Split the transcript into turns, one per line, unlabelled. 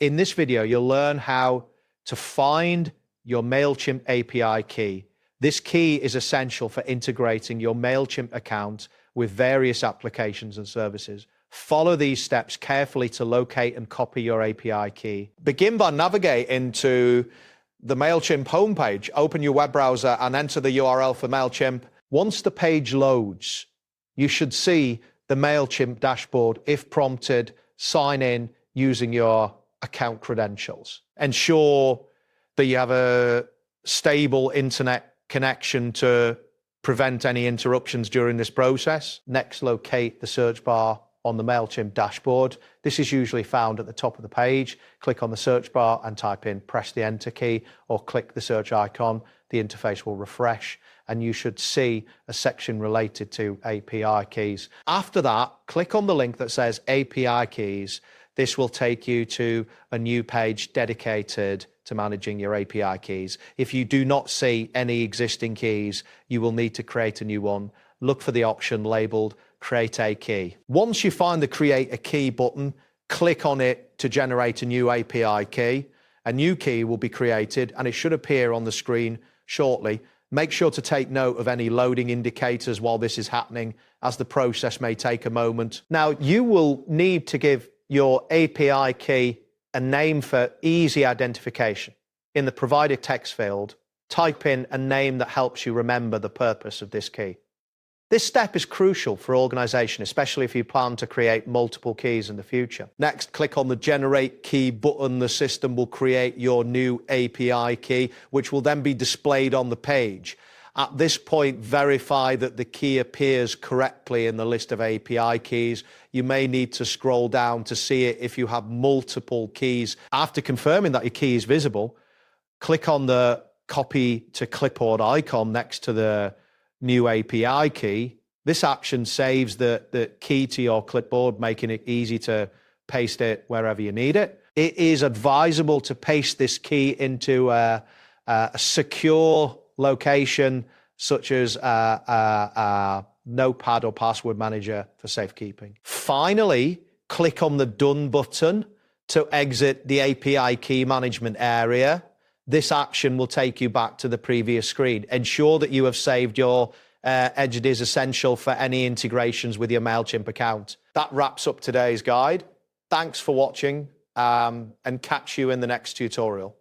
In this video, you'll learn how to find your MailChimp API key. This key is essential for integrating your MailChimp account with various applications and services. Follow these steps carefully to locate and copy your API key. Begin by navigating to the MailChimp homepage. Open your web browser and enter the URL for MailChimp. Once the page loads, you should see the MailChimp dashboard. If prompted, sign in using your account credentials. Ensure that you have a stable internet connection to prevent any interruptions during this process. Next, locate the search bar on the MailChimp dashboard. This is usually found at the top of the page. Click on the search bar and type in, press the enter key, or click the search icon. The interface will refresh and you should see a section related to API keys. After that, click on the link that says API keys. This will take you to a new page dedicated to managing your API keys. If you do not see any existing keys, you will need to create a new one. Look for the option labeled Create a Key. Once you find the Create a Key button, click on it to generate a new API key. A new key will be created and it should appear on the screen shortly. Make sure to take note of any loading indicators while this is happening, as the process may take a moment. Now, you will need to give your API key a name for easy identification. In the provided text field, type in a name that helps you remember the purpose of this key. This step is crucial for organization, especially if you plan to create multiple keys in the future. Next, click on the Generate Key button. The system will create your new API key, which will then be displayed on the page. At this point, verify that the key appears correctly in the list of API keys. You may need to scroll down to see it if you have multiple keys. After confirming that your key is visible, click on the Copy to Clipboard icon next to the new API key. This action saves the key to your clipboard, making it easy to paste it wherever you need it. It is advisable to paste this key into a secure location, such as a notepad or password manager for safekeeping. Finally, click on the Done button to exit the API key management area. This action will take you back to the previous screen. Ensure that you have saved your Edit is essential for any integrations with your MailChimp account. That wraps up today's guide. Thanks for watching and catch you in the next tutorial.